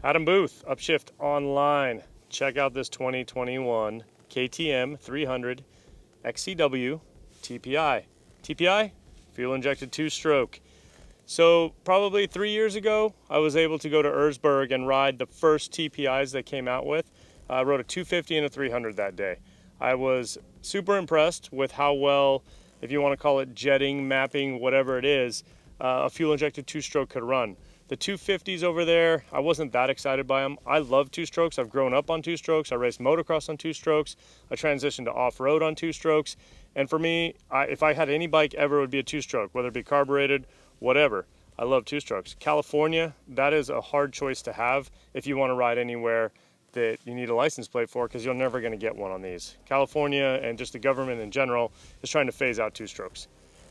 Adam Booth, Upshift Online. Check out this 2021 KTM 300 XC-W TPI. TPI, fuel injected two-stroke. So probably 3 years ago, I was able to go to Erzberg and ride the first TPIs they came out with. I rode a 250 and a 300 that day. I was super impressed with how well, if you want to call it jetting, mapping, whatever it is, a fuel injected two-stroke could run. The 250s over there, I wasn't that excited by them. I love two-strokes. I've grown up on two-strokes. I raced motocross on two-strokes. I transitioned to off-road on two-strokes. And for me, if I had any bike ever, it would be a two-stroke, whether it be carbureted, whatever. I love two-strokes. California, that is a hard choice to have if you want to ride anywhere that you need a license plate for, because you're never going to get one on these. California and just the government in general is trying to phase out two-strokes.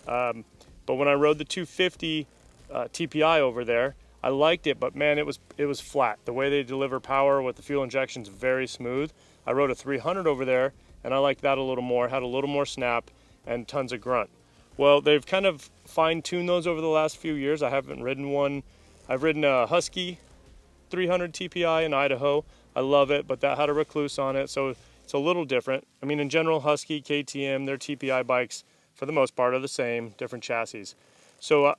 But when I rode the 250 TPI over there, I liked it, but man, it was flat. The way they deliver power with the fuel injection is very smooth. I rode a 300 over there, and I liked that a little more. Had a little more snap and tons of grunt. Well, they've kind of fine-tuned those over the last few years. I haven't ridden one. I've ridden a Husky 300 TPI in Idaho. I love it, but that had a Recluse on it, so it's a little different. I mean, in general, Husky, KTM, their TPI bikes, for the most part, are the same, different chassis. So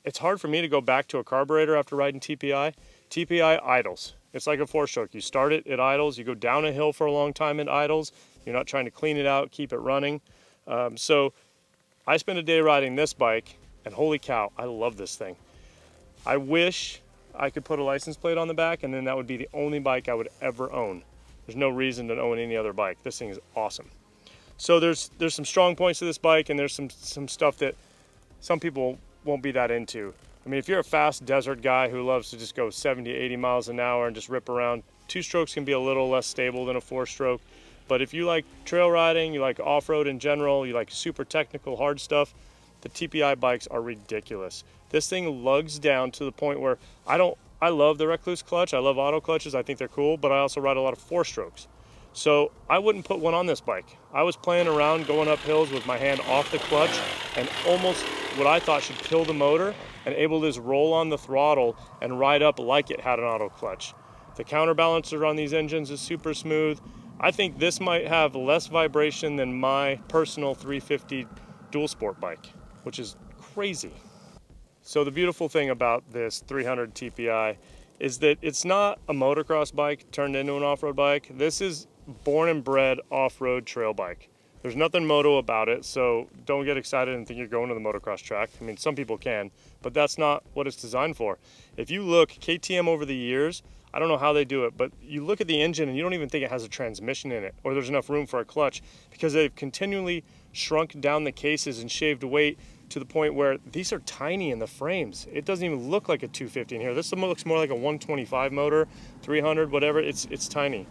it's hard for me to go back to a carburetor after riding TPI. TPI idles. It's like a four-stroke. You start it, it idles. You go down a hill for a long time, it idles. You're not trying to clean it out, keep it running. So I spent a day riding this bike, and holy cow, I love this thing. I wish I could put a license plate on the back, and then that would be the only bike I would ever own. There's no reason to own any other bike. This thing is awesome. So there's some strong points to this bike, and there's some stuff that some people won't be that into. I mean, if you're a fast desert guy who loves to just go 70, 80 miles an hour and just rip around, two-strokes can be a little less stable than a four-stroke. But if you like trail riding, you like off-road in general, you like super technical hard stuff, the TPI bikes are ridiculous. This thing lugs down to the point where I love the Recluse clutch, I love auto clutches, I think they're cool, but I also ride a lot of four-strokes. So I wouldn't put one on this bike. I was playing around going up hills with my hand off the clutch and almost what I thought should kill the motor, and able to just roll on the throttle and ride up like it had an auto clutch. The counterbalancer on these engines is super smooth. I think this might have less vibration than my personal 350 dual sport bike, which is crazy. So the beautiful thing about this 300 TPI is that it's not a motocross bike turned into an off-road bike. This is born and bred off-road trail bike. There's nothing moto about it, so don't get excited and think you're going to the motocross track. I mean, some people can, but that's not what it's designed for. If you look, KTM over the years, I don't know how they do it, but you look at the engine and you don't even think it has a transmission in it or there's enough room for a clutch, because they've continually shrunk down the cases and shaved weight to the point where these are tiny in the frames. It doesn't even look like a 250 in here. This looks more like a 125 motor, 300, whatever. It's tiny.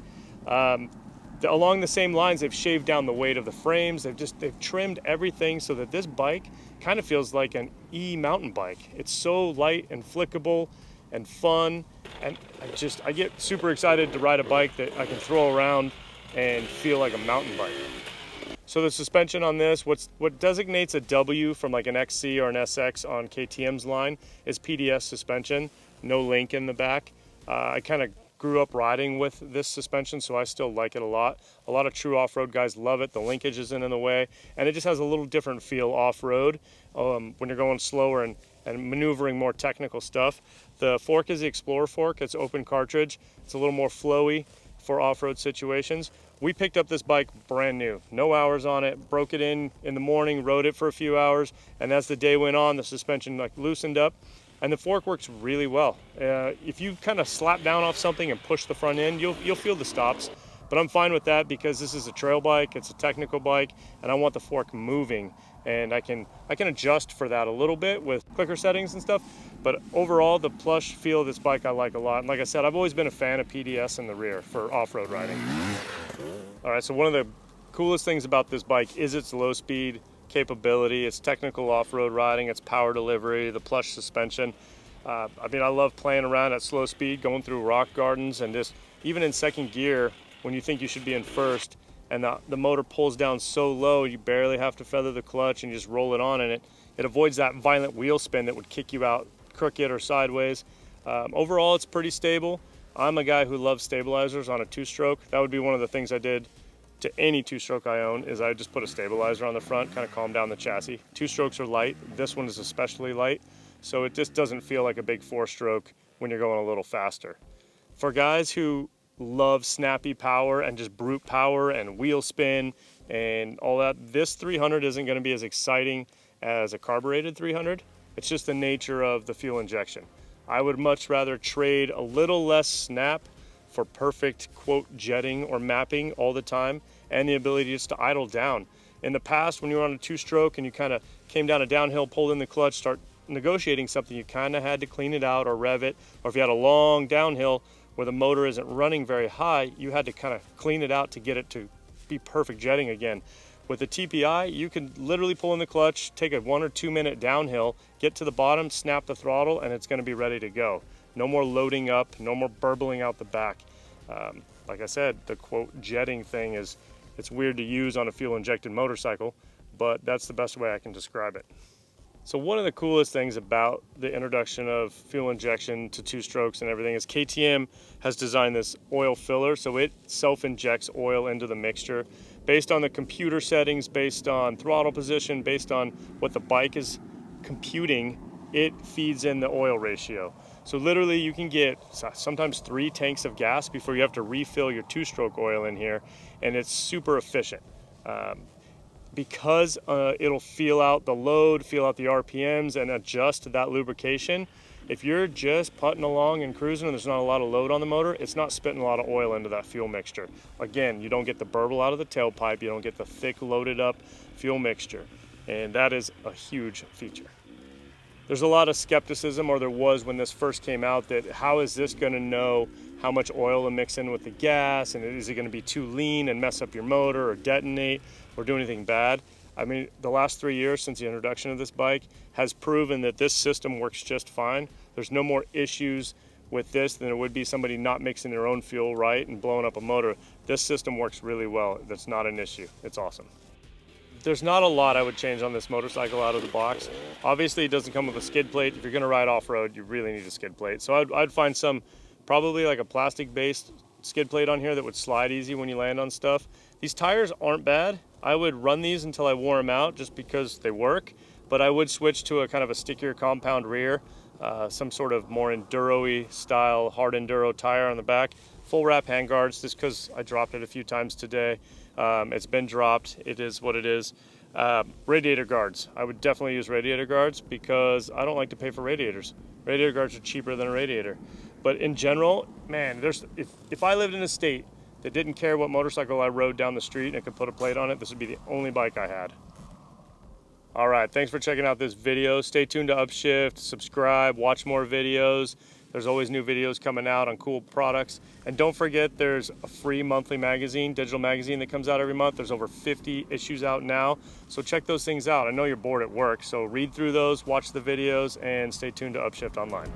Along the same lines, they've shaved down the weight of the frames. They've trimmed everything so that this bike kind of feels like an e-mountain bike. It's so light and flickable and fun, and I get super excited to ride a bike that I can throw around and feel like a mountain bike. So the suspension on this, what designates a W from like an XC or an SX on KTM's line is PDS suspension, no link in the back. I kind of grew up riding with this suspension, so I still like it a lot. A lot of true off-road guys love it. The linkage isn't in the way, and it just has a little different feel off-road when you're going slower and maneuvering more technical stuff. The fork is the Explorer fork. It's open cartridge. It's a little more flowy for off-road situations. We picked up this bike brand new, no hours on it, broke it in the morning, rode it for a few hours, and as the day went on, the suspension loosened up. And the fork works really well. If you kind of slap down off something and push the front end, you'll feel the stops. But I'm fine with that because this is a trail bike, it's a technical bike, and I want the fork moving. And I can adjust for that a little bit with clicker settings and stuff. But overall, the plush feel of this bike I like a lot. And like I said, I've always been a fan of PDS in the rear for off-road riding. All right, so one of the coolest things about this bike is its low speed capability, its technical off-road riding, its power delivery, the plush suspension. I mean, I love playing around at slow speed, going through rock gardens, and just even in second gear when you think you should be in first and the motor pulls down so low you barely have to feather the clutch and you just roll it on, and it avoids that violent wheel spin that would kick you out crooked or sideways. Overall, it's pretty stable. I'm a guy who loves stabilizers on a two-stroke. That would be one of the things I did to any two-stroke I own, is I just put a stabilizer on the front, kind of calm down the chassis. Two-strokes are light. This one is especially light, so it just doesn't feel like a big four-stroke when you're going a little faster. For guys who love snappy power and just brute power and wheel spin and all that, this 300 isn't going to be as exciting as a carbureted 300. It's just the nature of the fuel injection. I would much rather trade a little less snap for perfect, quote, jetting or mapping all the time, and the ability just to idle down. In the past, when you were on a two-stroke and you kind of came down a downhill, pulled in the clutch, start negotiating something, you kind of had to clean it out or rev it, or if you had a long downhill where the motor isn't running very high, you had to kind of clean it out to get it to be perfect jetting again. With the TPI, you can literally pull in the clutch, take a 1 or 2 minute downhill, get to the bottom, snap the throttle, and it's going to be ready to go. No more loading up, no more burbling out the back. Like I said, the quote jetting thing it's weird to use on a fuel injected motorcycle, but that's the best way I can describe it. So one of the coolest things about the introduction of fuel injection to two strokes and everything is KTM has designed this oil filler, so it self-injects oil into the mixture based on the computer settings, based on throttle position, based on what the bike is computing. It feeds in the oil ratio. So literally you can get sometimes 3 tanks of gas before you have to refill your two-stroke oil in here, and it's super efficient. Because it'll feel out the load, feel out the RPMs, and adjust that lubrication. If you're just putting along and cruising and there's not a lot of load on the motor, it's not spitting a lot of oil into that fuel mixture. Again, you don't get the burble out of the tailpipe, you don't get the thick loaded up fuel mixture, and that is a huge feature. There's a lot of skepticism, or there was when this first came out, that how is this going to know how much oil to mix in with the gas, and is it going to be too lean and mess up your motor or detonate or do anything bad? I mean, the last 3 years since the introduction of this bike has proven that this system works just fine. There's no more issues with this than there would be somebody not mixing their own fuel right and blowing up a motor. This system works really well. That's not an issue. It's awesome. There's not a lot I would change on this motorcycle out of the box. Obviously, it doesn't come with a skid plate. If you're gonna ride off-road, you really need a skid plate. So I'd find some, probably like a plastic-based skid plate on here that would slide easy when you land on stuff. These tires aren't bad. I would run these until I wore them out just because they work, but I would switch to a kind of a stickier compound rear, some sort of more enduro-y style, hard enduro tire on the back. Full wrap handguards, just because I dropped it a few times today. It's been dropped, it is what it is. Radiator guards, I would definitely use radiator guards because I don't like to pay for radiators. Radiator guards are cheaper than a radiator. But in general, man, if I lived in a state that didn't care what motorcycle I rode down the street and could put a plate on it, this would be the only bike I had. All right, thanks for checking out this video. Stay tuned to Upshift, subscribe, watch more videos. There's always new videos coming out on cool products. And don't forget, there's a free monthly magazine, digital magazine that comes out every month. There's over 50 issues out now. So check those things out. I know you're bored at work, so read through those, watch the videos, and stay tuned to Upshift Online.